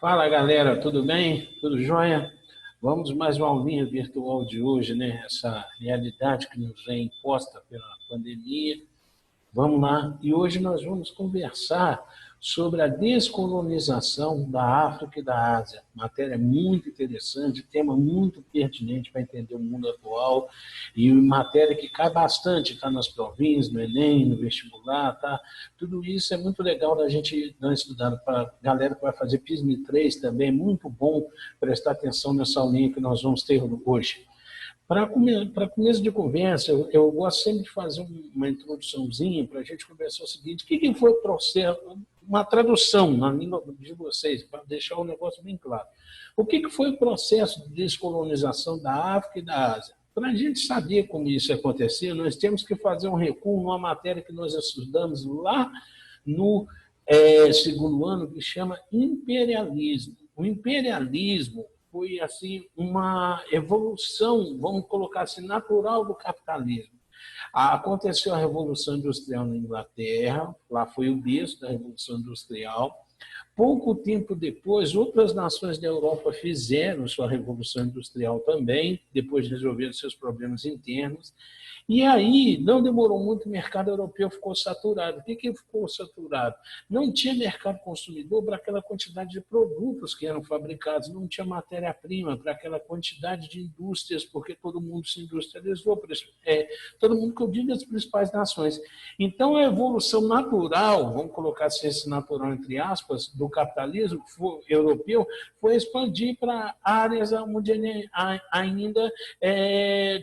Fala galera, tudo bem? Tudo jóia? Vamos mais uma aulinha virtual de hoje, né? Essa realidade que nos é imposta pela pandemia. Vamos lá. E hoje nós vamos conversar sobre a descolonização da África e da Ásia. Matéria muito interessante, tema muito pertinente para entender o mundo atual e matéria que cai bastante, está nas provinhas, no Enem, no vestibular, tá? Tudo isso é muito legal da gente dar estudando para a galera que vai fazer PISM 3 também, é muito bom prestar atenção nessa aulinha que nós vamos ter hoje. Para começo de conversa, eu gosto sempre de fazer uma introduçãozinha para a gente conversar o seguinte: o que foi o processo, uma tradução na língua de vocês, para deixar o negócio bem claro. O que foi o processo de descolonização da África e da Ásia? Para a gente saber como isso acontecia, nós temos que fazer um recuo numa matéria que nós estudamos lá no segundo ano, que chama imperialismo. O imperialismo foi assim uma evolução, vamos colocar assim, natural do capitalismo. Aconteceu a Revolução Industrial na Inglaterra, lá foi o berço da Revolução Industrial. Pouco tempo depois, outras nações da Europa fizeram sua Revolução Industrial também, depois de resolver seus problemas internos. E aí, não demorou muito, o mercado europeu ficou saturado. O que ficou saturado? Não tinha mercado consumidor para aquela quantidade de produtos que eram fabricados, não tinha matéria-prima para aquela quantidade de indústrias, porque todo mundo se industrializou, todo mundo que eu digo as principais nações. Então, a evolução natural, vamos colocar assim, esse natural entre aspas, do capitalismo europeu, foi expandir para áreas onde ainda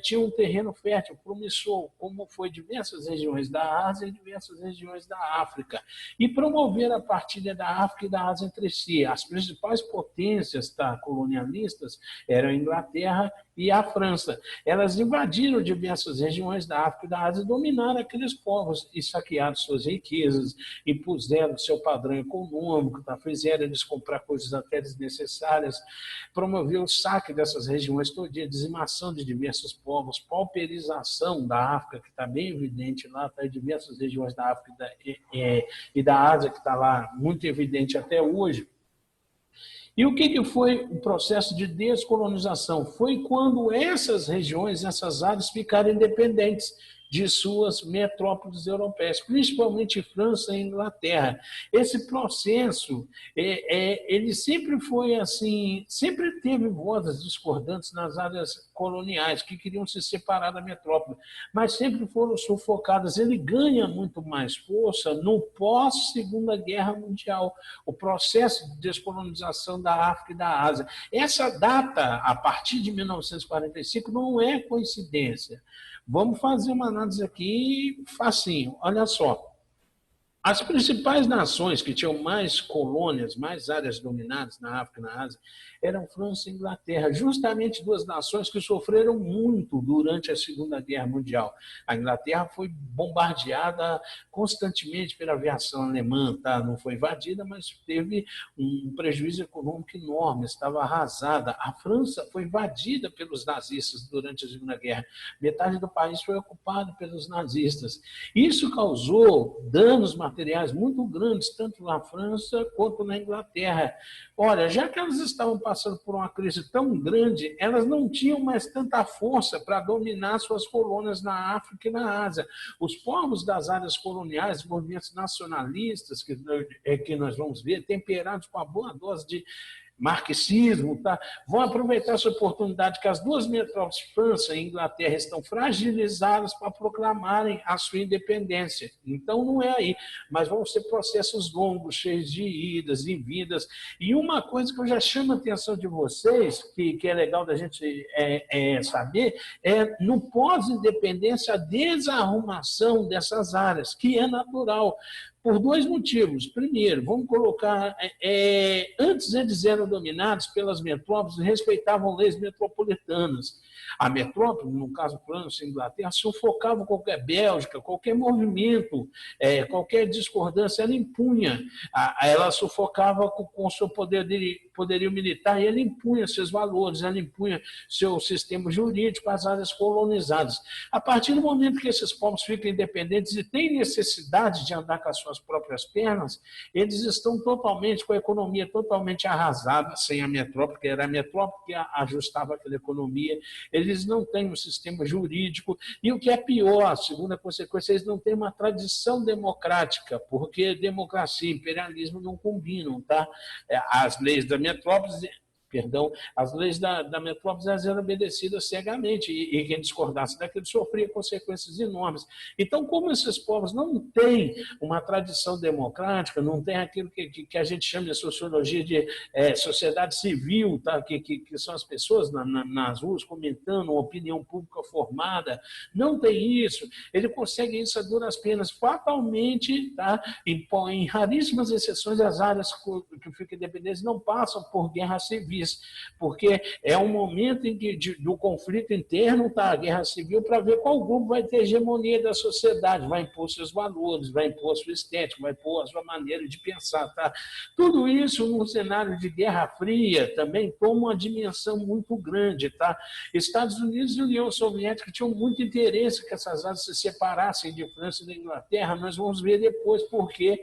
tinha um terreno fértil, promissor, como foi diversas regiões da Ásia e diversas regiões da África, e promover a partilha da África e da Ásia entre si. As principais potências colonialistas eram a Inglaterra e a França. Elas invadiram diversas regiões da África e da Ásia, dominaram aqueles povos e saquearam suas riquezas, impuseram seu padrão econômico, fizeram eles comprar coisas até desnecessárias, promoveu o saque dessas regiões todinha, dizimação de diversos povos, pauperização da África, que está bem evidente lá, está em diversas regiões da África e da Ásia, que está lá muito evidente até hoje. E o que foi o processo de descolonização? Foi quando essas regiões, essas áreas ficaram independentes de suas metrópoles europeias, principalmente França e Inglaterra. Esse processo, ele sempre foi assim, sempre teve vozes discordantes nas áreas coloniais, que queriam se separar da metrópole, mas sempre foram sufocadas. Ele ganha muito mais força no pós-Segunda Guerra Mundial, o processo de descolonização da África e da Ásia. Essa data, a partir de 1945, não é coincidência. Vamos fazer uma análise aqui facinho. Olha só. As principais nações que tinham mais colônias, mais áreas dominadas na África e na Ásia, eram França e Inglaterra, justamente duas nações que sofreram muito durante a Segunda Guerra Mundial. A Inglaterra foi bombardeada constantemente pela aviação alemã, tá? Não foi invadida, mas teve um prejuízo econômico enorme, estava arrasada. A França foi invadida pelos nazistas durante a Segunda Guerra. Metade do país foi ocupado pelos nazistas. Isso causou danos materiais muito grandes, tanto na França quanto na Inglaterra. Olha, já que elas estavam passando por uma crise tão grande, elas não tinham mais tanta força para dominar suas colônias na África e na Ásia. Os povos das áreas coloniais, movimentos nacionalistas, que nós vamos ver, temperados com a boa dose de marxismo, vão aproveitar essa oportunidade que as duas metrópoles, França e Inglaterra, estão fragilizadas para proclamarem a sua independência. Então, não é aí, mas vão ser processos longos, cheios de idas e vindas. E uma coisa que eu já chamo a atenção de vocês, que é legal da gente saber, é no pós-independência a desarrumação dessas áreas, que é natural. Por dois motivos. Primeiro, vamos colocar, antes eles eram dominados pelas metrópoles e respeitavam leis metropolitanas. A metrópole, no caso França e Inglaterra, sufocava qualquer Bélgica, qualquer movimento, qualquer discordância, ela impunha, ela sufocava com o seu poder de poderio militar, e ele impunha seus valores, ele impunha seu sistema jurídico às áreas colonizadas. A partir do momento que esses povos ficam independentes e têm necessidade de andar com as suas próprias pernas, eles estão totalmente, com a economia totalmente arrasada, sem a metrópole, que era a metrópole que ajustava aquela economia, eles não têm um sistema jurídico, e o que é pior, a segunda consequência, eles não têm uma tradição democrática, porque democracia e imperialismo não combinam, tá? As leis da metrópole, perdão, as leis da metrópole eram obedecidas cegamente, e quem discordasse daquilo sofria consequências enormes. Então, como esses povos não têm uma tradição democrática, não tem aquilo que a gente chama de sociologia de sociedade civil, tá? que são as pessoas nas ruas comentando, uma opinião pública formada, não tem isso, ele consegue isso a duras penas, fatalmente, tá? Em raríssimas exceções, as áreas que ficam independentes não passam por guerras civis, porque é um momento em que, do conflito interno, tá, a guerra civil, para ver qual grupo vai ter hegemonia da sociedade, vai impor seus valores, vai impor sua estética, vai impor a sua maneira de pensar. Tá? Tudo isso, num cenário de Guerra Fria, também toma uma dimensão muito grande. Tá? Estados Unidos e União Soviética tinham muito interesse que essas áreas se separassem de França e da Inglaterra. Nós vamos ver depois por que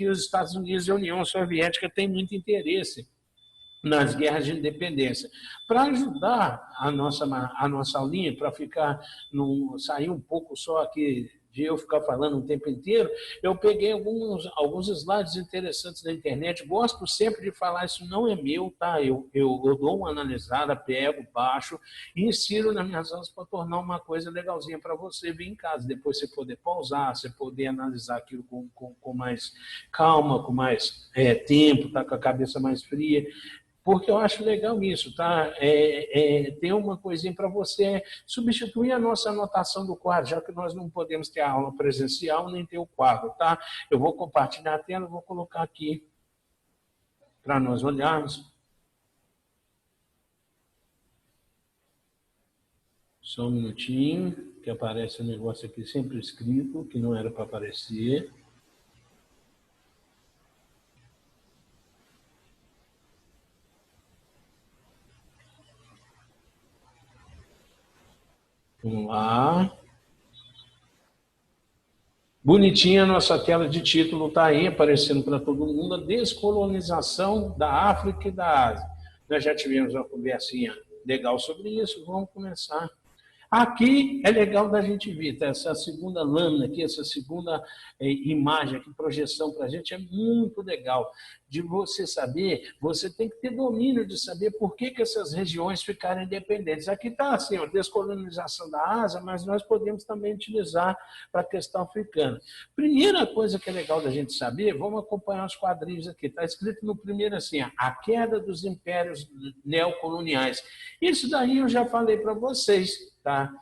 os Estados Unidos e a União Soviética têm muito interesse nas guerras de independência. Para ajudar a nossa linha, para sair um pouco só aqui de eu ficar falando o tempo inteiro, eu peguei alguns slides interessantes da internet. Gosto sempre de falar, isso não é meu, tá? Eu dou uma analisada, pego, baixo e insiro nas minhas aulas para tornar uma coisa legalzinha para você vir em casa. Depois você poder pausar, você poder analisar aquilo com mais calma, com mais tempo, tá? Com a cabeça mais fria. Porque eu acho legal isso, tá? Tem uma coisinha para você substituir a nossa anotação do quadro, já que nós não podemos ter a aula presencial nem ter o quadro, tá? Eu vou compartilhar a tela, vou colocar aqui para nós olharmos. Só um minutinho, que aparece um negócio aqui sempre escrito, que não era para aparecer. Vamos lá. Bonitinha a nossa tela de título, está aí aparecendo para todo mundo, a descolonização da África e da Ásia. Nós já tivemos uma conversinha legal sobre isso, vamos começar. Aqui é legal da gente ver, tá? Essa segunda lâmina aqui, essa segunda imagem aqui, projeção para a gente, é muito legal. De você saber, você tem que ter domínio de saber por que essas regiões ficaram independentes. Aqui está assim, a descolonização da Ásia, mas nós podemos também utilizar para a questão africana. Primeira coisa que é legal da gente saber, vamos acompanhar os quadrinhos aqui. Está escrito no primeiro assim, a queda dos impérios neocoloniais. Isso daí eu já falei para vocês, tá?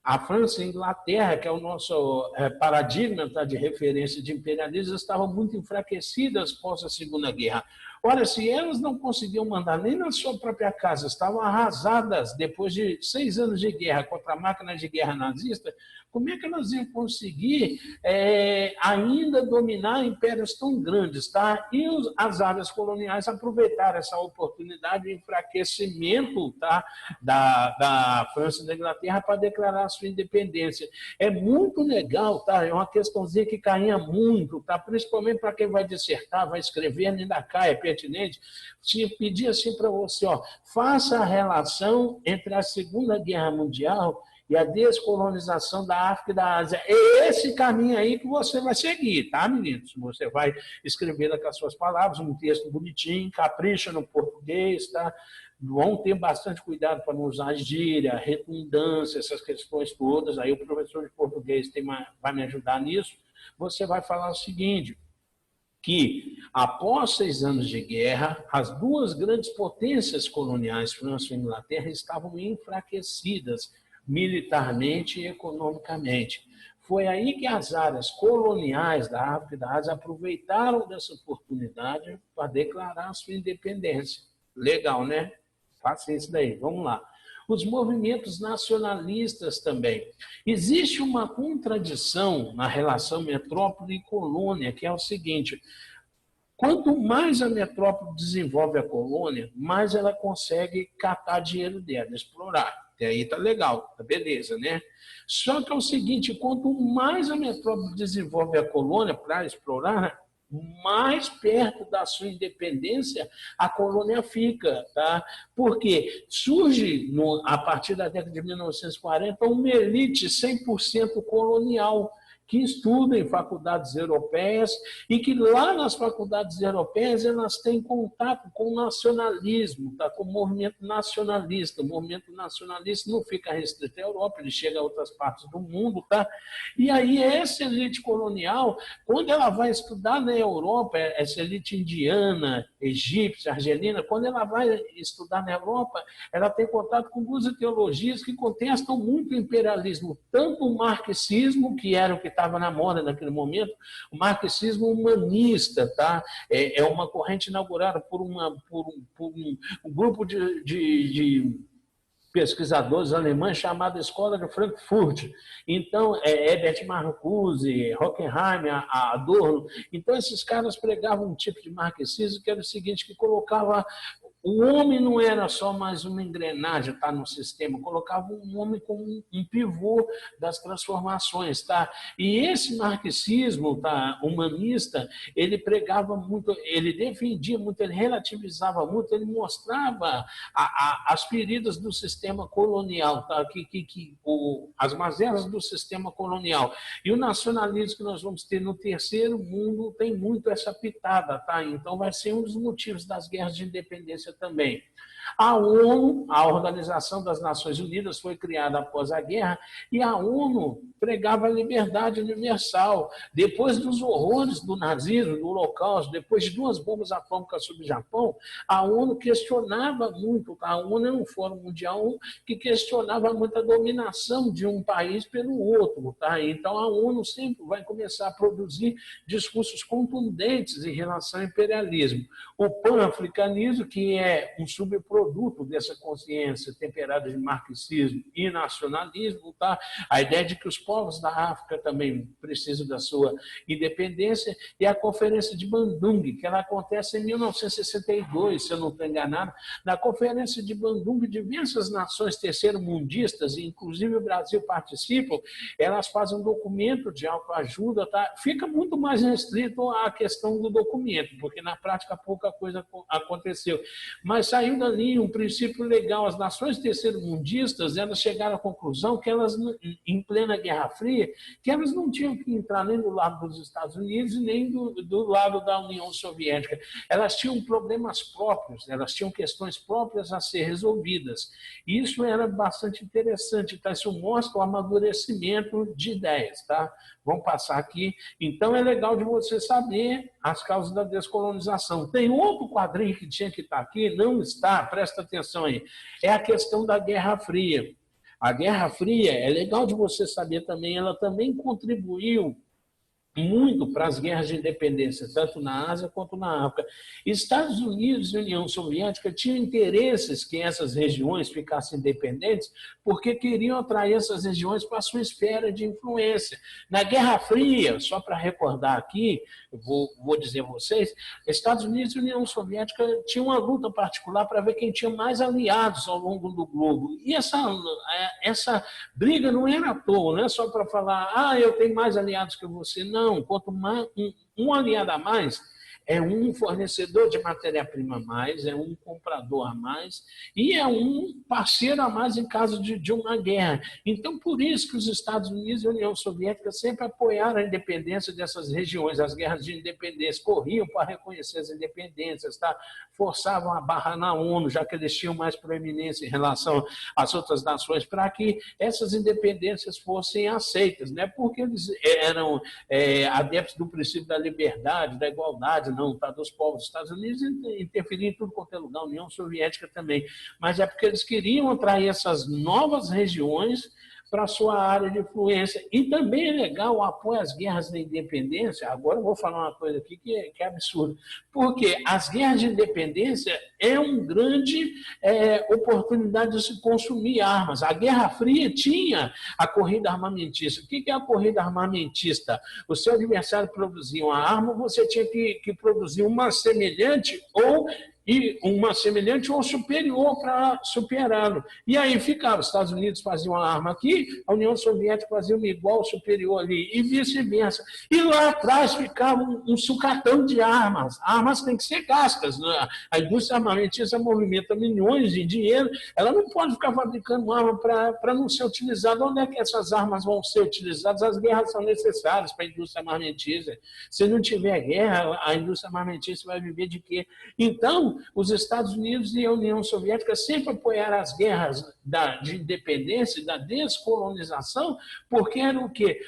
A França e a Inglaterra, que é o nosso paradigma, tá, de referência de imperialismo, estavam muito enfraquecidas após a Segunda Guerra. Ora, se elas não conseguiam mandar nem na sua própria casa, estavam arrasadas depois de 6 anos de guerra contra a máquina de guerra nazista, como é que elas iam conseguir ainda dominar impérios tão grandes? Tá? E as áreas coloniais aproveitaram essa oportunidade de enfraquecimento, tá, da França e da Inglaterra para declarar sua independência. É muito legal, tá? É uma questãozinha que caía muito, tá? Principalmente para quem vai dissertar, vai escrever, ainda cai, é pertinente. Se pedir assim para você, ó, faça a relação entre a Segunda Guerra Mundial e a descolonização da África e da Ásia. É esse caminho aí que você vai seguir, tá, meninos? Você vai escrever com as suas palavras, um texto bonitinho, capricha no português, tá? Vão ter bastante cuidado para não usar gíria, redundância, essas questões todas. Aí o professor de português vai me ajudar nisso. Você vai falar o seguinte, que após 6 anos de guerra, as duas grandes potências coloniais, França e Inglaterra, estavam enfraquecidas militarmente e economicamente. Foi aí que as áreas coloniais da África e da Ásia aproveitaram dessa oportunidade para declarar sua independência. Legal, né? Faça isso daí, vamos lá. Os movimentos nacionalistas também. Existe uma contradição na relação metrópole e colônia, que é o seguinte: Quanto mais a metrópole desenvolve a colônia, mais ela consegue catar dinheiro dela, explorar. Até aí tá legal, tá beleza, né? Só que é o seguinte, quanto mais a metrópole desenvolve a colônia para explorar, mais perto da sua independência a colônia fica, tá? Porque surge, a partir da década de 1940, uma elite 100% colonial, que estudam em faculdades europeias e que lá nas faculdades europeias elas têm contato com o nacionalismo, tá? Com o movimento nacionalista. O movimento nacionalista não fica restrito à Europa, ele chega a outras partes do mundo. Tá? E aí essa elite colonial, quando ela vai estudar na Europa, essa elite indiana, egípcia, argelina, quando ela vai estudar na Europa, ela tem contato com duas ideologias que contestam muito o imperialismo, tanto o marxismo, que era o que estava na moda naquele momento, o marxismo humanista, tá? É uma corrente inaugurada por um grupo de pesquisadores alemães chamada Escola de Frankfurt. Então, Herbert Marcuse, Horkheimer, Adorno. Então, esses caras pregavam um tipo de marxismo que era o seguinte, que colocava o homem não era só mais uma engrenagem, tá, no sistema, colocava um homem como um pivô das transformações, tá? E esse marxismo, tá, humanista, ele pregava muito, ele defendia muito, ele relativizava muito, ele mostrava as feridas do sistema colonial, tá? As mazelas do sistema colonial. E o nacionalismo que nós vamos ter no terceiro mundo tem muito essa pitada, tá? Então vai ser um dos motivos das guerras de independência também. A ONU, a Organização das Nações Unidas, foi criada após a guerra e a ONU pregava a liberdade universal. Depois dos horrores do nazismo, do Holocausto, depois de 2 bombas atômicas sobre o Japão, a ONU questionava muito, a ONU era um fórum mundial que questionava muito a dominação de um país pelo outro. Tá? Então a ONU sempre vai começar a produzir discursos contundentes em relação ao imperialismo. O pan-africanismo, que é um subproduto dessa consciência temperada de marxismo e nacionalismo, tá? A ideia de que os povos da África também precisam da sua independência, e a Conferência de Bandung, que ela acontece em 1962, se eu não estou enganado. Na Conferência de Bandung, diversas nações terceiro-mundistas, inclusive o Brasil, participam, elas fazem um documento de autoajuda, tá? Fica muito mais restrito à questão do documento, porque na prática pouca coisa aconteceu. Mas saiu dali um princípio legal. As nações terceiro-mundistas, elas chegaram à conclusão que elas, em plena Guerra Fria, que elas não tinham que entrar nem do lado dos Estados Unidos e nem do lado da União Soviética. Elas tinham problemas próprios, elas tinham questões próprias a ser resolvidas. E isso era bastante interessante, tá? Isso mostra o amadurecimento de ideias, tá? Vamos passar aqui. Então, é legal de você saber as causas da descolonização. Tem outro quadrinho que tinha que estar aqui, não está, presta atenção aí. É a questão da Guerra Fria. A Guerra Fria, é legal de você saber também, ela também contribuiu muito para as guerras de independência, tanto na Ásia quanto na África. Estados Unidos e União Soviética tinham interesses que essas regiões ficassem independentes, porque queriam atrair essas regiões para a sua esfera de influência. Na Guerra Fria, só para recordar aqui, vou dizer a vocês, Estados Unidos e União Soviética tinham uma luta particular para ver quem tinha mais aliados ao longo do globo. E essa briga não era à toa, não é só para falar, eu tenho mais aliados que você. Não, quanto mais, um aliado a mais, é um fornecedor de matéria-prima a mais, é um comprador a mais e é um parceiro a mais em caso de uma guerra. Então, por isso que os Estados Unidos e a União Soviética sempre apoiaram a independência dessas regiões, as guerras de independência, corriam para reconhecer as independências, tá? Forçavam a barra na ONU, já que eles tinham mais proeminência em relação às outras nações, para que essas independências fossem aceitas, né? Porque eles eram adeptos do princípio da liberdade, da igualdade, não, tá, dos povos dos Estados Unidos, interferiam em tudo quanto é lugar, a União Soviética também, mas é porque eles queriam atrair essas novas regiões para a sua área de influência. E também é legal o apoio às guerras da independência. Agora eu vou falar uma coisa aqui que é absurdo, porque as guerras de independência é uma grande oportunidade de se consumir armas. A Guerra Fria tinha a corrida armamentista. O que é a corrida armamentista? O seu adversário produzia uma arma, você tinha que produzir uma semelhante ou superior para superá-lo. E aí ficava, os Estados Unidos faziam uma arma aqui, a União Soviética fazia uma igual superior ali, e vice-versa. E lá atrás ficava um sucatão de armas. Armas têm que ser cascas, né? A indústria armamentista movimenta milhões de dinheiro, ela não pode ficar fabricando arma para não ser utilizada. Onde é que essas armas vão ser utilizadas? As guerras são necessárias para a indústria armamentista. Se não tiver guerra, a indústria armamentista vai viver de quê? Então, os Estados Unidos e a União Soviética sempre apoiaram as guerras de independência, da descolonização, porque eram o quê?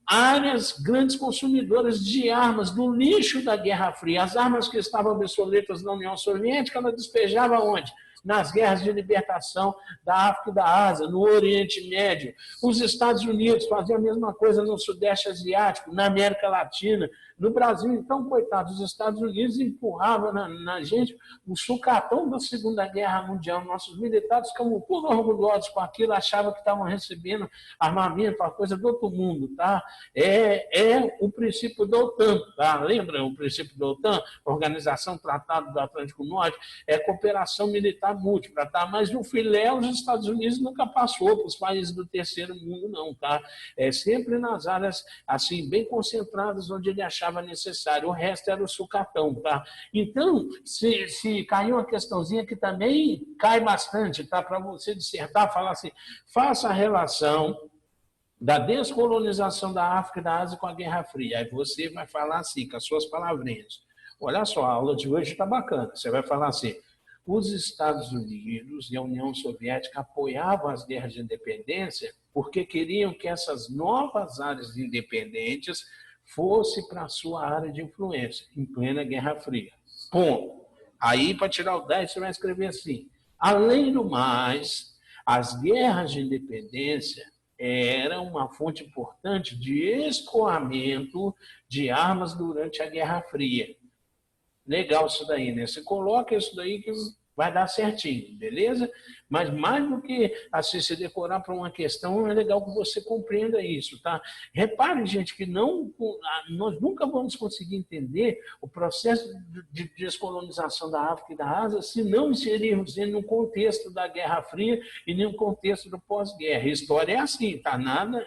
Áreas grandes consumidoras de armas, do lixo da Guerra Fria. As armas que estavam obsoletas na União Soviética, ela despejava onde? Nas guerras de libertação da África e da Ásia, no Oriente Médio. Os Estados Unidos faziam a mesma coisa no Sudeste Asiático, na América Latina. No Brasil, então, coitados, os Estados Unidos empurravam na gente o sucatão da Segunda Guerra Mundial. Nossos militares ficavam todos orgulhosos com aquilo, achavam que estavam recebendo armamento, uma coisa do outro mundo. Tá? É o princípio da OTAN. Tá? Lembra o princípio da OTAN? Organização Tratado do Atlântico Norte, é cooperação militar múltipla. Tá? Mas no filé, os Estados Unidos nunca passou para os países do terceiro mundo, não. Tá? É sempre nas áreas assim, bem concentradas, onde ele achava necessário, o resto era o sucatão, tá? Então, se caiu uma questãozinha que também cai bastante, tá? Para você dissertar, falar assim, faça a relação da descolonização da África e da Ásia com a Guerra Fria. Aí você vai falar assim, com as suas palavrinhas. Olha só, a aula de hoje está bacana. Você vai falar assim, os Estados Unidos e a União Soviética apoiavam as guerras de independência porque queriam que essas novas áreas independentes fosse para a sua área de influência, em plena Guerra Fria. Ponto. Aí, para tirar o 10, você vai escrever assim. Além do mais, as guerras de independência eram uma fonte importante de escoamento de armas durante a Guerra Fria. Legal isso daí, né? Você coloca isso daí que vai dar certinho, beleza? Mas mais do que assim, se decorar para uma questão, é legal que você compreenda isso, tá? Repare, gente, que nós nunca vamos conseguir entender o processo de descolonização da África e da Ásia se não inserirmos ele no contexto da Guerra Fria e no contexto do pós-guerra. A história é assim, tá?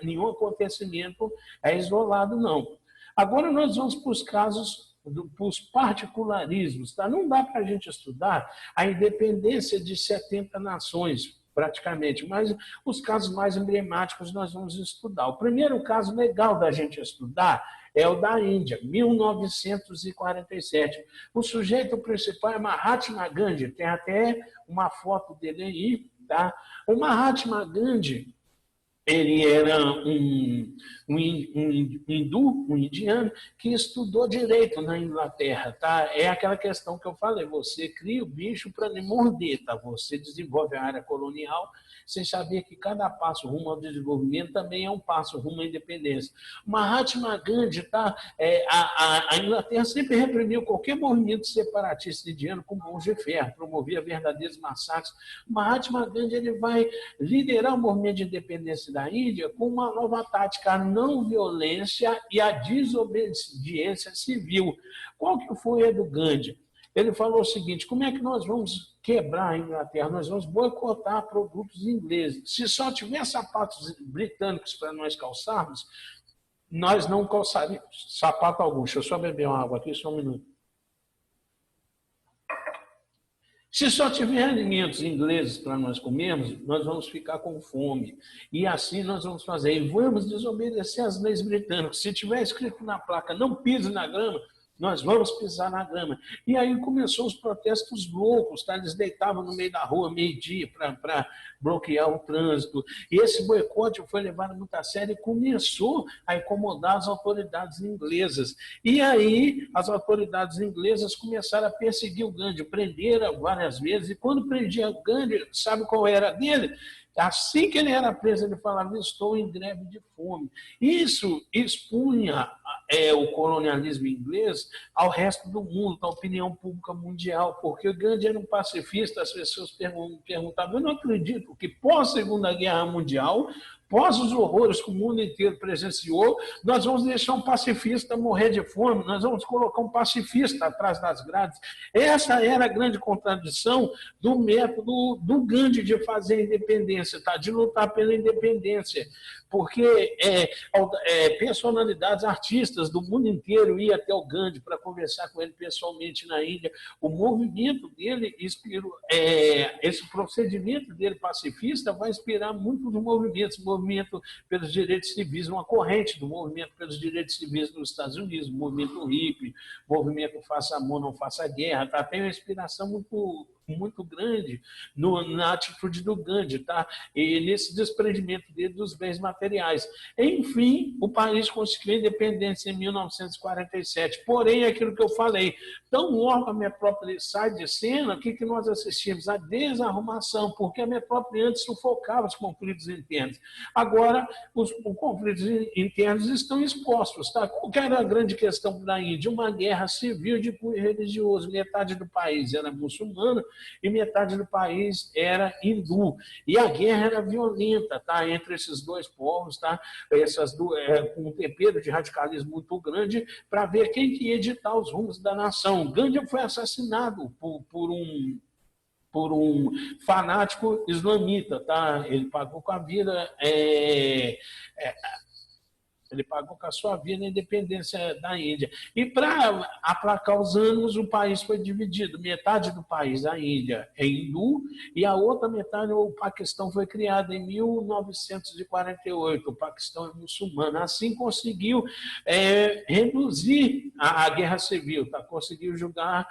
Nenhum acontecimento é isolado, não. Agora nós vamos para os casos os particularismos. Tá? Não dá para a gente estudar a independência de 70 nações, praticamente, mas os casos mais emblemáticos nós vamos estudar. O primeiro caso legal da gente estudar é o da Índia, 1947. O sujeito principal é Mahatma Gandhi, tem até uma foto dele aí. Tá? O Mahatma Gandhi, ele era um hindu, um indiano, que estudou direito na Inglaterra. Tá? É aquela questão que eu falei, você cria o bicho para lhe morder, tá? Você desenvolve a área colonial sem saber que cada passo rumo ao desenvolvimento também é um passo rumo à independência. Mahatma Gandhi, tá? A Inglaterra sempre reprimiu qualquer movimento separatista indiano com mãos de ferro, promovia verdadeiros massacres. Mahatma Gandhi ele vai liderar o movimento de independência da Índia com uma nova tática, a não violência e a desobediência civil. Qual que foi a do Gandhi? Ele falou o seguinte, como é que nós vamos quebrar a Inglaterra? Nós vamos boicotar produtos ingleses. Se só tiver sapatos britânicos para nós calçarmos, nós não calçaríamos sapato algum. Deixa eu só beber uma água aqui, só um minuto. Se só tiver alimentos ingleses para nós comermos, nós vamos ficar com fome. E assim nós vamos fazer. E vamos desobedecer às leis britânicas. Se tiver escrito na placa, não pise na grama, nós vamos pisar na grama. E aí começou os protestos loucos, tá? Eles deitavam no meio da rua, meio-dia, para bloquear o trânsito. E esse boicote foi levado muito a sério e começou a incomodar as autoridades inglesas. E aí as autoridades inglesas começaram a perseguir o Gandhi, prenderam várias vezes. E quando prendia o Gandhi, sabe qual era dele? Assim que ele era preso, ele falava: estou em greve de fome. Isso expunha o colonialismo inglês ao resto do mundo, à opinião pública mundial, porque o Gandhi era um pacifista. As pessoas perguntavam: eu não acredito que pós-Segunda Guerra Mundial, pós os horrores que o mundo inteiro presenciou, nós vamos deixar um pacifista morrer de fome, nós vamos colocar um pacifista atrás das grades. Essa era a grande contradição do método do Gandhi de fazer a independência, tá? De lutar pela independência, porque personalidades artistas do mundo inteiro iam até o Gandhi para conversar com ele pessoalmente na Índia. O movimento dele inspirou, esse procedimento dele pacifista vai inspirar muitos movimentos, movimento pelos direitos civis, uma corrente do movimento pelos direitos civis nos Estados Unidos, movimento hippie, movimento faça amor, não faça guerra, tá? Tem uma inspiração muito grande na atitude do Gandhi, tá? E nesse desprendimento dele dos bens materiais. Enfim, o país conseguiu a independência em 1947. Porém, aquilo que eu falei, tão logo a metrópole sai de cena, o que nós assistimos? A desarrumação, porque a metrópole antes sufocava os conflitos internos. Agora, os conflitos internos estão expostos, tá? Qual que era a grande questão da Índia? Uma guerra civil de cunho religioso. Metade do país era muçulmano e metade do país era hindu. E a guerra era violenta, tá? Entre esses dois povos, tá? Com um tempero de radicalismo muito grande, para ver quem que ia editar os rumos da nação. Gandhi foi assassinado por um fanático islamita, tá? Ele pagou com a vida... Ele pagou com a sua vida a independência da Índia. E para aplacar os ânimos, o país foi dividido. Metade do país, a Índia, é hindu, e a outra metade, o Paquistão, foi criado em 1948. O Paquistão é muçulmano. Assim conseguiu reduzir a guerra civil, tá? Conseguiu jogar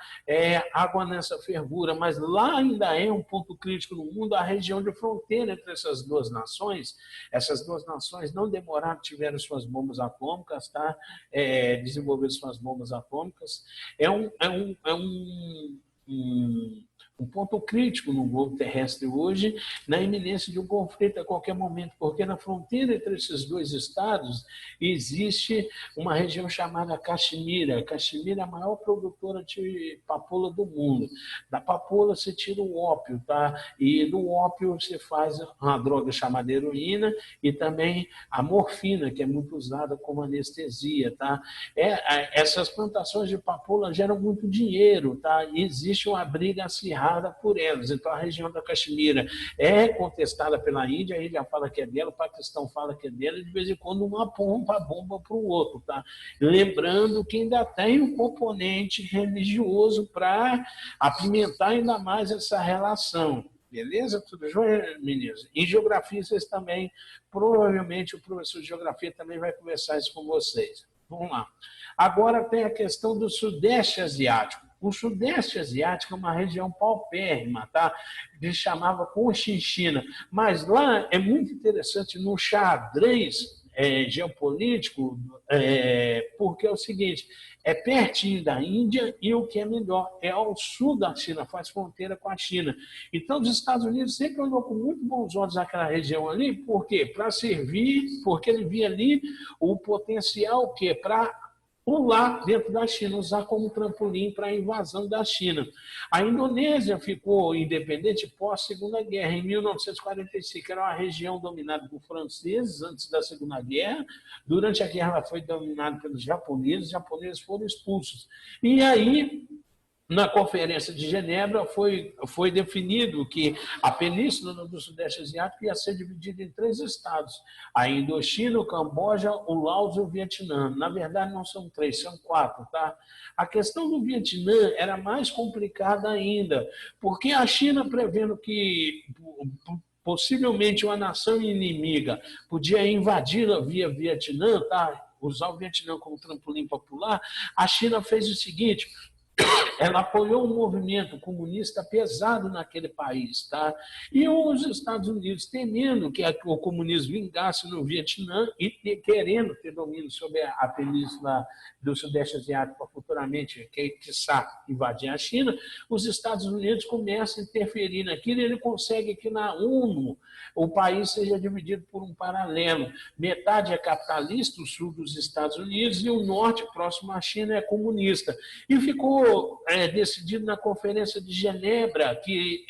água nessa fervura. Mas lá ainda é um ponto crítico no mundo, a região de fronteira entre essas duas nações. Essas duas nações não demoraram, tiveram suas bombas atômicas, tá? Desenvolver suas bombas atômicas. É um ponto crítico no globo terrestre hoje, na iminência de um conflito a qualquer momento, porque na fronteira entre esses dois estados existe uma região chamada Caxemira. Caxemira é a maior produtora de papoula do mundo. Da papoula se tira o ópio, tá? E do ópio se faz uma droga chamada heroína e também a morfina, que é muito usada como anestesia, tá? Essas plantações de papoula geram muito dinheiro, tá? E existe uma briga acirrada por elas. Então, a região da Caxemira é contestada pela Índia, a Índia fala que é dela, o Paquistão fala que é dela, e de vez em quando uma pompa a bomba para o outro, tá? Lembrando que ainda tem um componente religioso para apimentar ainda mais essa relação. Beleza? Tudo jóia, meninos? Em geografia, vocês também, provavelmente o professor de geografia também vai conversar isso com vocês. Vamos lá. Agora tem a questão do Sudeste Asiático. O Sudeste Asiático é uma região paupérrima, tá? Ele chamava Conchinchina. Mas lá é muito interessante no xadrez geopolítico, porque é o seguinte, é pertinho da Índia e o que é melhor, é ao sul da China, faz fronteira com a China. Então, os Estados Unidos sempre olhou com muito bons olhos aquela região ali, por quê? Para servir, porque ele via ali o potencial que para pular dentro da China, usar como trampolim para a invasão da China. A Indonésia ficou independente pós-Segunda Guerra, em 1945, era uma região dominada por franceses antes da Segunda Guerra. Durante a guerra ela foi dominada pelos japoneses, os japoneses foram expulsos. E aí, na Conferência de Genebra, foi definido que a Península do Sudeste Asiático ia ser dividida em 3 estados: a Indochina, o Camboja, o Laos e o Vietnã. Na verdade, não são 3, são 4. Tá? A questão do Vietnã era mais complicada ainda, porque a China, prevendo que possivelmente uma nação inimiga podia invadi-la via Vietnã, tá? Usar o Vietnã como trampolim popular, a China fez o seguinte: ela apoiou um movimento comunista pesado naquele país, tá? E os Estados Unidos, temendo que o comunismo vingasse no Vietnã e querendo ter domínio sobre a península do Sudeste Asiático para futuramente, quiçá, invadir a China, os Estados Unidos começam a interferir naquilo e ele consegue que na ONU o país seja dividido por um paralelo. Metade é capitalista, o sul dos Estados Unidos, e o norte, próximo à China, é comunista. E ficou decidido na Conferência de Genebra que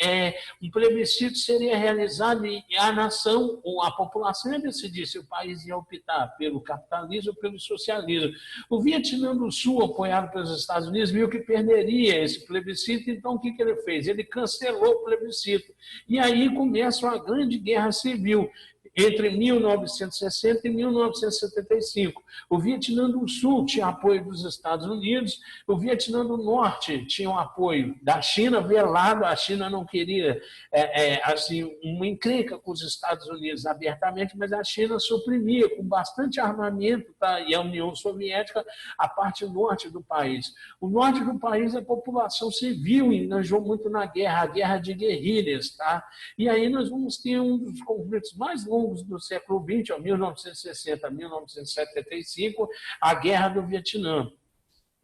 um plebiscito seria realizado e a nação, ou a população, ia decidir se o país ia optar pelo capitalismo ou pelo socialismo. O Vietnã do Sul, apoiado pelos Estados Unidos, viu que perderia esse plebiscito, então o que ele fez? Ele cancelou o plebiscito. E aí começa uma grande guerra civil entre 1960 e 1975. O Vietnã do Sul tinha apoio dos Estados Unidos, o Vietnã do Norte tinha o apoio da China, velado, a China não queria assim, uma encrenca com os Estados Unidos abertamente, mas a China suprimia com bastante armamento, tá? E a União Soviética a parte norte do país. O norte do país, a população civil engajou muito na guerra, a guerra de guerrilhas, tá? E aí nós vamos ter um dos conflitos mais longos do século XX, 1960 a 1975, a Guerra do Vietnã.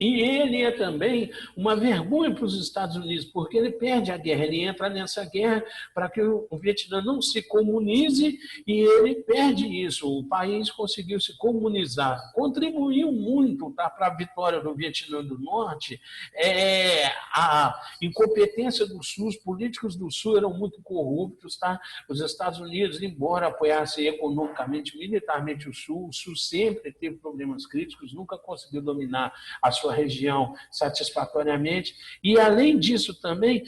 E ele é também uma vergonha para os Estados Unidos, porque ele perde a guerra, ele entra nessa guerra para que o Vietnã não se comunize e ele perde isso. O país conseguiu se comunizar, contribuiu muito, tá, para a vitória do Vietnã do Norte. A incompetência do Sul, os políticos do Sul eram muito corruptos, tá? Os Estados Unidos, embora apoiassem economicamente, militarmente o Sul sempre teve problemas críticos, nunca conseguiu dominar a sua região satisfatoriamente, e além disso também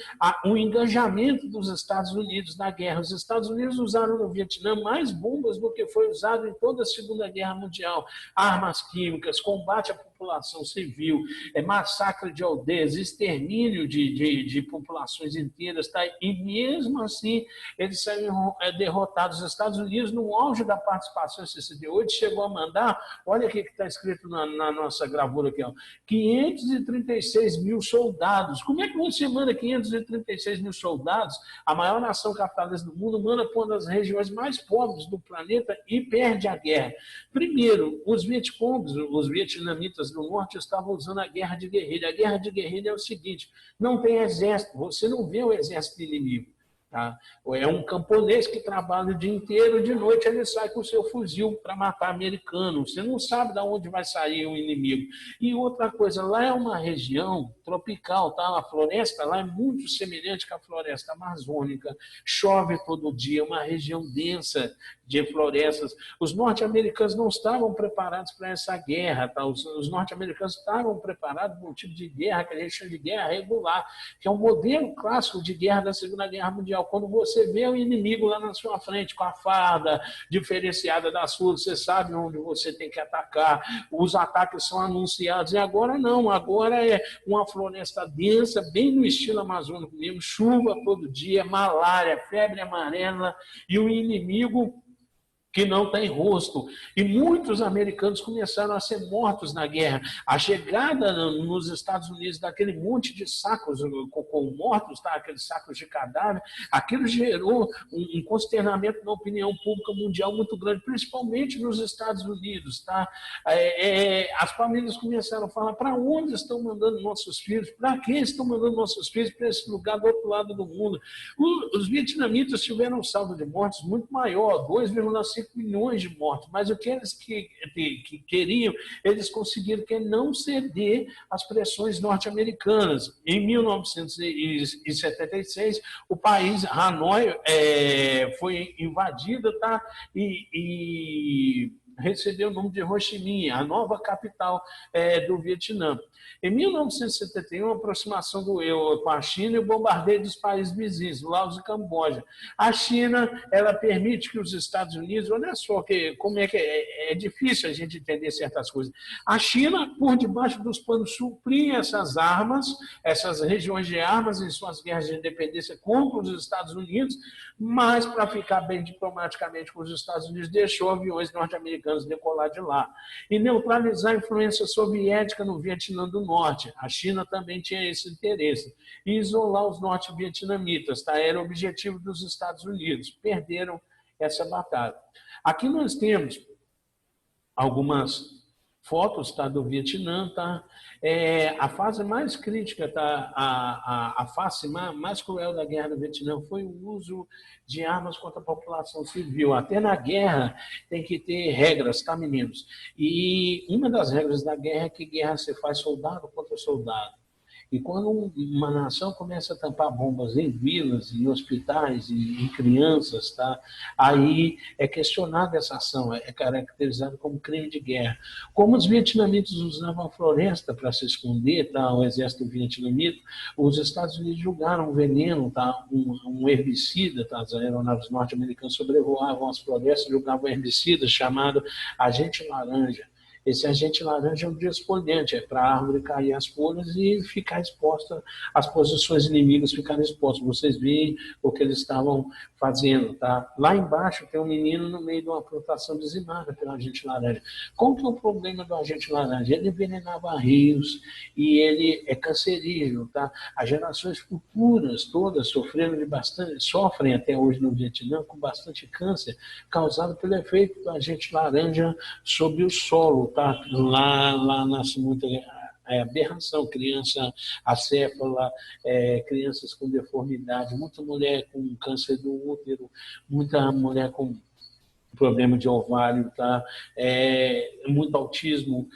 o engajamento dos Estados Unidos na guerra. Os Estados Unidos usaram no Vietnã mais bombas do que foi usado em toda a Segunda Guerra Mundial, armas químicas, combate à população civil, massacre de aldeias, extermínio de populações inteiras, tá? E mesmo assim eles saíram derrotados. Os Estados Unidos, no auge da participação em 68, chegou a mandar, olha o que está escrito na nossa gravura aqui, ó, 536 mil soldados. Como é que você manda 536 mil soldados? A maior nação capitalista do mundo manda para uma das regiões mais pobres do planeta e perde a guerra. Primeiro, os Vietcongs, os vietnamitas do norte, estavam usando a guerra de guerrilha. A guerra de guerrilha é o seguinte: não tem exército, você não vê o exército inimigo. Tá? É um camponês que trabalha o dia inteiro, de noite ele sai com o seu fuzil para matar americano. Você não sabe de onde vai sair o inimigo. E outra coisa, lá é uma região tropical, tá? A floresta lá é muito semelhante com a floresta amazônica. Chove todo dia, uma região densa de florestas. Os norte-americanos não estavam preparados para essa guerra. Tá? Os norte-americanos estavam preparados para um tipo de guerra que a gente chama de guerra regular, que é um modelo clássico de guerra da Segunda Guerra Mundial. Quando você vê o inimigo lá na sua frente, com a farda diferenciada da sua, você sabe onde você tem que atacar, os ataques são anunciados, e agora não, agora é uma floresta densa, bem no estilo amazônico mesmo, chuva todo dia, malária, febre amarela, e o inimigo que não tem rosto. E muitos americanos começaram a ser mortos na guerra. A chegada nos Estados Unidos daquele monte de sacos com mortos, tá? Aqueles sacos de cadáver, aquilo gerou um consternamento na opinião pública mundial muito grande, principalmente nos Estados Unidos. Tá? As famílias começaram a falar: para onde estão mandando nossos filhos? Para que estão mandando nossos filhos para esse lugar do outro lado do mundo? Os vietnamitas tiveram um saldo de mortes muito maior, 2,5 milhões de mortos, mas o que eles queriam, eles conseguiram que não ceder às pressões norte-americanas. Em 1976, o país, Hanoi, foi invadido, tá? E recebeu o nome de Ho Chi Minh, a nova capital do Vietnã. Em 1971, a aproximação com a China e o bombardeio dos países vizinhos, Laos e Camboja. A China, ela permite que os Estados Unidos, olha só como é que é difícil a gente entender certas coisas. A China, por debaixo dos panos, supria essas armas, essas regiões de armas em suas guerras de independência contra os Estados Unidos, mas para ficar bem diplomaticamente com os Estados Unidos, deixou aviões norte-americanos norte-americanos decolar de lá. E neutralizar a influência soviética no Vietnã do Norte. A China também tinha esse interesse. E isolar os norte-vietnamitas, tá? Era o objetivo dos Estados Unidos. Perderam essa batalha. Aqui nós temos algumas fotos, tá, do Vietnã, tá? A fase mais crítica, tá? A face mais cruel da guerra do Vietnã foi o uso de armas contra a população civil. Até na guerra tem que ter regras, tá, meninos? E uma das regras da guerra é que guerra se faz soldado contra soldado. E quando uma nação começa a tampar bombas em vilas, em hospitais, em crianças, tá? Aí é questionada essa ação, é caracterizada como crime de guerra. Como os vietnamitas usavam a floresta para se esconder, tá? O exército vietnamita, os Estados Unidos julgaram um veneno, tá? Um herbicida, tá? As aeronaves norte-americanas sobrevoavam as florestas e julgavam um herbicida chamado agente laranja. Esse agente laranja é um desfolhante, é para a árvore cair as folhas e ficar exposta, as posições inimigas ficarem expostas. Vocês veem o que eles estavam fazendo, tá? Lá embaixo tem um menino no meio de uma plantação dizimada pelo agente laranja. Qual que é o problema do agente laranja? Ele envenenava rios e ele é cancerígeno, tá? As gerações futuras todas sofrem até hoje no Vietnã com bastante câncer causado pelo efeito do agente laranja sobre o solo, tá? Lá nasce muita aberração, criança acéfala, crianças com deformidade, muita mulher com câncer do útero, muita mulher com problema de ovário, tá? Muito autismo,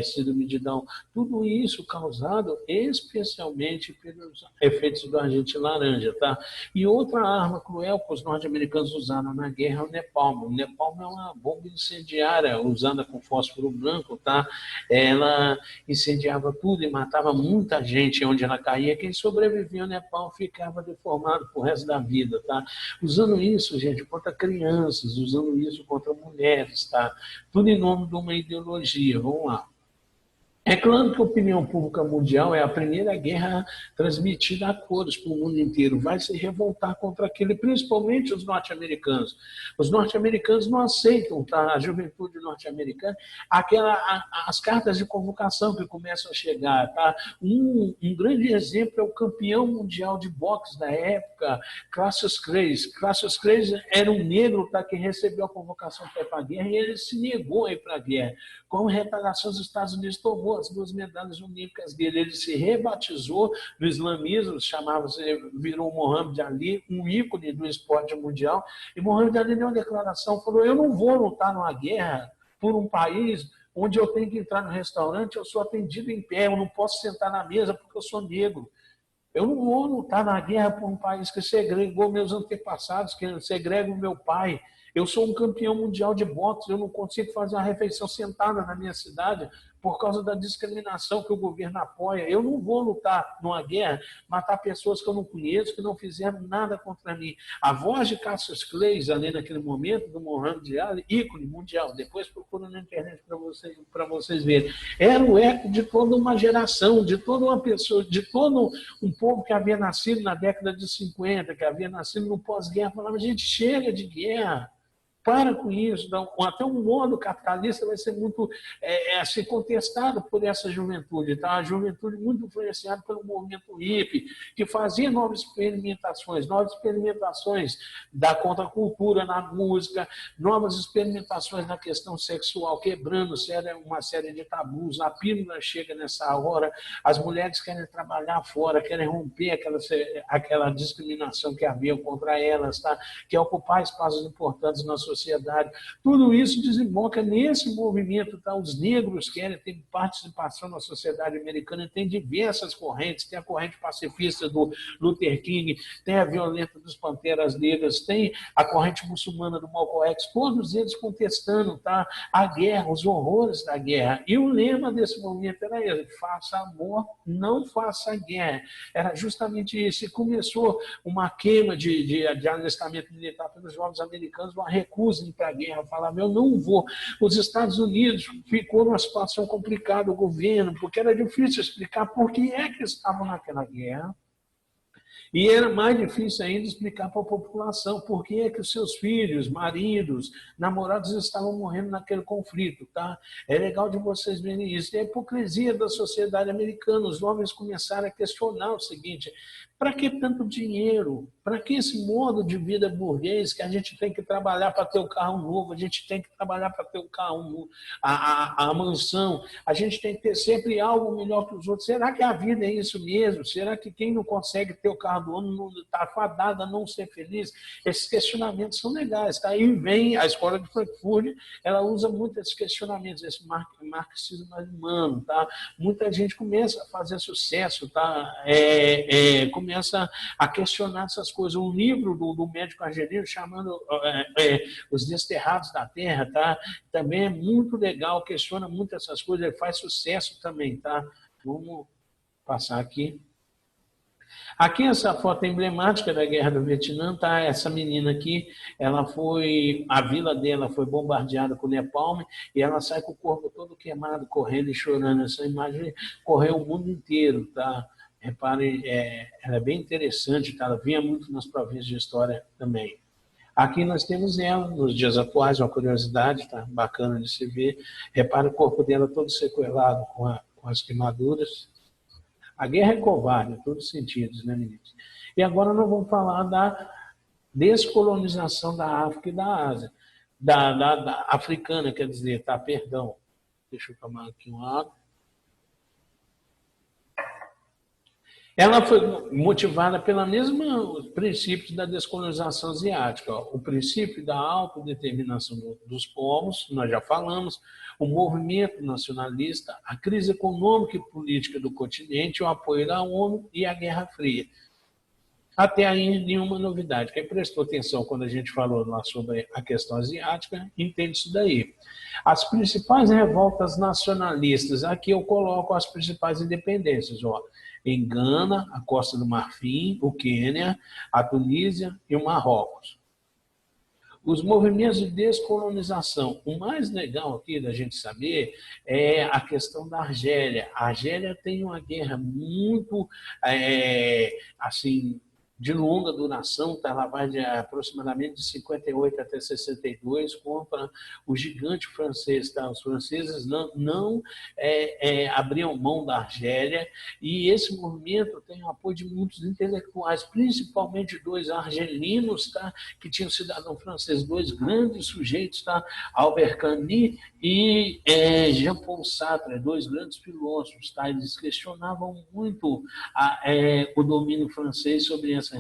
síndrome de Down, tudo isso causado especialmente pelos efeitos do agente laranja, tá? E outra arma cruel que os norte-americanos usaram na guerra é o napalm. O napalm é uma bomba incendiária usada com fósforo branco, tá? Ela incendiava tudo e matava muita gente onde ela caía. Quem sobrevivia ao napalm ficava deformado pro resto da vida, tá? Usando isso, gente, contra crianças, usando isso contra mulheres, tá? Tudo em nome de uma ideologia. Vamos lá. É claro que a opinião pública mundial é a primeira guerra transmitida a cores para o mundo inteiro. Vai se revoltar contra aquele, principalmente os norte-americanos. Os norte-americanos não aceitam, tá? A juventude norte-americana, as cartas de convocação que começam a chegar, tá? Um grande exemplo é o campeão mundial de boxe da época, Cassius Clay. Cassius Clay era um negro, tá, que recebeu a convocação para ir para a guerra e ele se negou a ir para a guerra. Como retaliação, os Estados Unidos tomou as 2 medalhas olímpicas dele. Ele se rebatizou no islamismo, virou Muhammad Ali, um ícone do esporte mundial. E Muhammad Ali deu uma declaração, falou: eu não vou lutar numa guerra por um país onde eu tenho que entrar no restaurante, eu sou atendido em pé, eu não posso sentar na mesa porque eu sou negro. Eu não vou lutar na guerra por um país que segregou meus antepassados, que segrega o meu pai. Eu sou um campeão mundial de boxe, eu não consigo fazer uma refeição sentada na minha cidade por causa da discriminação que o governo apoia. Eu não vou lutar numa guerra, matar pessoas que eu não conheço, que não fizeram nada contra mim. A voz de Cassius Clay, ali naquele momento, do Muhammad Ali, ícone mundial, depois procura na internet para vocês verem. Era o eco de toda uma geração, de toda uma pessoa, de todo um povo que havia nascido na década de 50, que havia nascido no pós-guerra, falava: gente, chega de guerra. Para com isso, até um modo capitalista vai ser muito assim, contestado por essa juventude, tá? A juventude muito influenciada pelo movimento hippie, que fazia novas experimentações da contracultura na música, novas experimentações na questão sexual, quebrando uma série de tabus. A pílula chega nessa hora, as mulheres querem trabalhar fora, querem romper aquela discriminação que havia contra elas, tá? Quer ocupar espaços importantes na sociedade. Tudo isso desemboca nesse movimento, tá? Os negros querem ter participação na sociedade americana, tem diversas correntes, tem a corrente pacifista do Luther King, tem a violenta dos Panteras Negras, tem a corrente muçulmana do Malcolm X, todos eles contestando, tá, a guerra, os horrores da guerra. E o lema desse movimento era esse: faça amor, não faça guerra. Era justamente isso. E começou uma queima de alistamento militar pelos jovens americanos, uma recusa em ir para a guerra, falava: eu não vou. Os Estados Unidos ficou numa situação complicada, o governo, porque era difícil explicar por que é que estavam naquela guerra. E era mais difícil ainda explicar para a população por que é que os seus filhos, maridos, namorados estavam morrendo naquele conflito, tá? É legal de vocês verem isso. E a hipocrisia da sociedade americana, os homens começaram a questionar o seguinte: para que tanto dinheiro? Para que esse modo de vida burguês que a gente tem que trabalhar para ter o carro novo, a gente tem que trabalhar para ter o carro novo, a mansão, a gente tem que ter sempre algo melhor que os outros. Será que a vida é isso mesmo? Será que quem não consegue ter o carro do ano está fadado a não ser feliz? Esses questionamentos são legais, tá? Aí vem a escola de Frankfurt, ela usa muito esses questionamentos, esse marxismo humano, tá? Muita gente começa a fazer sucesso, tá? Começa a questionar essas coisas. Um livro do médico argelino chamando Os Desterrados da Terra, tá? Também é muito legal, questiona muito essas coisas, ele faz sucesso também, tá? Vamos passar aqui. Aqui essa foto emblemática da Guerra do Vietnã, tá? Essa menina aqui, a vila dela foi bombardeada com napalm e ela sai com o corpo todo queimado, correndo e chorando. Essa imagem correu o mundo inteiro, tá? Reparem, ela é bem interessante, tá? Ela vinha muito nas províncias de história também. Aqui nós temos ela, nos dias atuais, uma curiosidade, tá? Bacana de se ver. Repare o corpo dela todo sequelado com as queimaduras. A guerra é covarde, em todos os sentidos, né, meninos? E agora nós vamos falar da descolonização da África e da Ásia. Da africana, quer dizer, tá? Perdão. Deixa eu tomar aqui um água. Ela foi motivada pela mesma princípios da descolonização asiática. Ó. O princípio da autodeterminação dos povos, nós já falamos, o movimento nacionalista, a crise econômica e política do continente, o apoio da ONU e a Guerra Fria. Até aí, nenhuma novidade. Quem prestou atenção quando a gente falou lá sobre a questão asiática, entende isso daí. As principais revoltas nacionalistas, aqui eu coloco as principais independências, ó. Em Gana, a Costa do Marfim, o Quênia, a Tunísia e o Marrocos. Os movimentos de descolonização. O mais legal aqui da gente saber é a questão da Argélia. A Argélia tem uma guerra muito, assim, de longa duração, tá? Ela vai de aproximadamente de 58 até 62 contra o gigante francês. Tá? Os franceses não abriam mão da Argélia e esse movimento tem o apoio de muitos intelectuais, principalmente dois argelinos, tá? Que tinham cidadão francês, dois grandes sujeitos, tá? Albert Camus e Jean-Paul Sartre, dois grandes filósofos. Tá? Eles questionavam muito o domínio francês sobre essa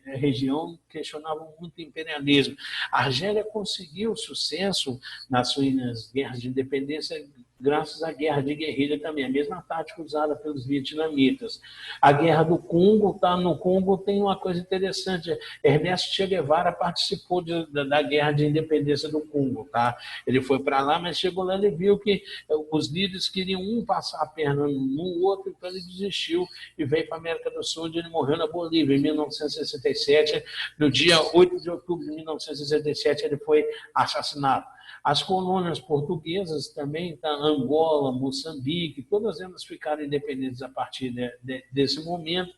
região, questionavam muito o imperialismo. A Argélia conseguiu sucesso nas suas guerras de independência graças à guerra de guerrilha também, a mesma tática usada pelos vietnamitas. A guerra do Congo, tá? No Congo tem uma coisa interessante, Ernesto Che Guevara participou da guerra de independência do Congo, tá? Ele foi para lá, mas chegou lá e viu que os líderes queriam passar a perna no outro, então ele desistiu e veio para a América do Sul, onde ele morreu na Bolívia, em 1967. No dia 8 de outubro de 1967, ele foi assassinado. As colônias portuguesas também, tá? Angola, Moçambique, todas elas ficaram independentes a partir desse momento.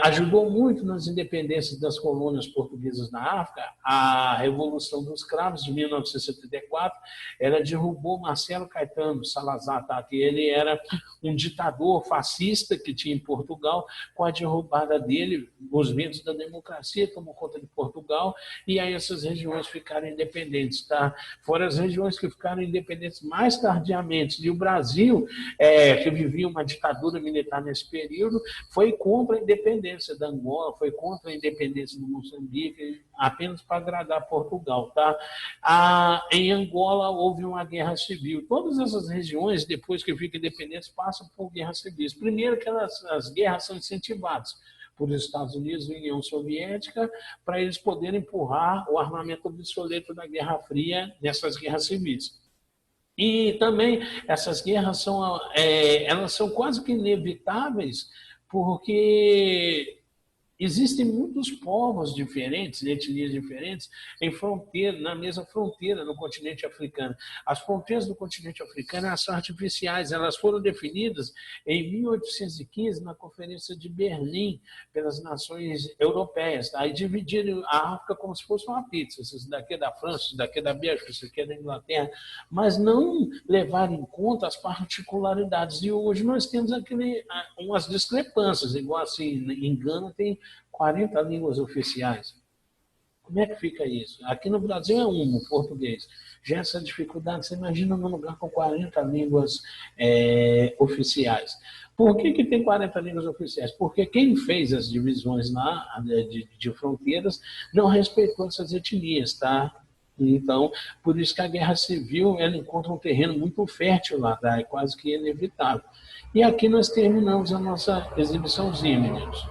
Ajudou muito nas independências das colônias portuguesas na África. A Revolução dos Cravos, de 1974, ela derrubou Marcelo Caetano Salazar, tá? Que ele era um ditador fascista que tinha em Portugal. Com a derrubada dele, os ventos da democracia tomou conta de Portugal e aí essas regiões ficaram independentes. Tá? Foram as regiões que ficaram independentes mais tardiamente. E o Brasil, que vivia uma ditadura militar nesse período, foi contra a independência da Angola, foi contra a independência do Moçambique, apenas para agradar Portugal. Tá? Em Angola houve uma guerra civil. Todas essas regiões, depois que ficam independentes, passam por guerras civis. Primeiro que as guerras são incentivadas por Estados Unidos e União Soviética para eles poderem empurrar o armamento obsoleto da Guerra Fria nessas guerras civis. E também essas guerras elas são quase que inevitáveis porque existem muitos povos diferentes, etnias diferentes, em fronteira, na mesma fronteira no continente africano. As fronteiras do continente africano elas são artificiais, elas foram definidas em 1815 na Conferência de Berlim pelas nações europeias. Aí dividiram a África como se fosse uma pizza, isso daqui é da França, isso daqui é da Bélgica, isso daqui é da Inglaterra, mas não levar em conta as particularidades. E hoje nós temos umas discrepâncias, igual assim, em Gana tem 40 línguas oficiais. Como é que fica isso? Aqui no Brasil é o português. Já essa dificuldade, você imagina num lugar com 40 línguas oficiais. Por que tem 40 línguas oficiais? Porque quem fez as divisões lá de fronteiras não respeitou essas etnias, tá? Então, por isso que a guerra civil ela encontra um terreno muito fértil lá, tá? É quase que inevitável. E aqui nós terminamos a nossa exibiçãozinha, meninos.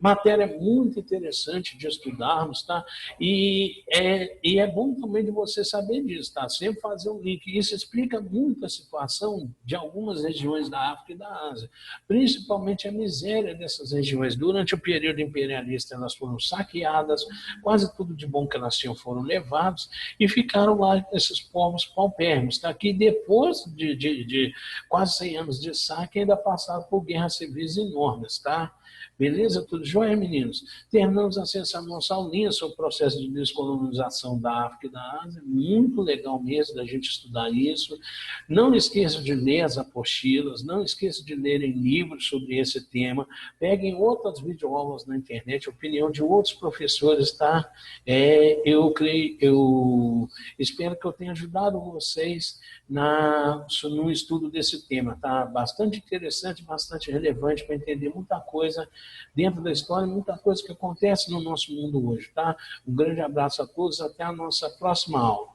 Matéria muito interessante de estudarmos, tá? E é bom também de você saber disso, tá? Sempre fazer um link. Isso explica muito a situação de algumas regiões da África e da Ásia, principalmente a miséria dessas regiões. Durante o período imperialista, elas foram saqueadas, quase tudo de bom que elas tinham foram levados e ficaram lá esses povos paupérrimos, tá? Que depois de quase 100 anos de saque, ainda passaram por guerras civis enormes, tá? Beleza? Tudo jóia, meninos? Terminamos assim essa nossa aulinha sobre o processo de descolonização da África e da Ásia. Muito legal mesmo da gente estudar isso. Não esqueça de ler as apostilas, não esqueça de lerem livros sobre esse tema. Peguem outras videoaulas na internet, opinião de outros professores, tá? Eu espero que eu tenha ajudado vocês no estudo desse tema, tá? Bastante interessante, bastante relevante para entender muita coisa dentro da história, muita coisa que acontece no nosso mundo hoje, tá? Um grande abraço a todos, até a nossa próxima aula.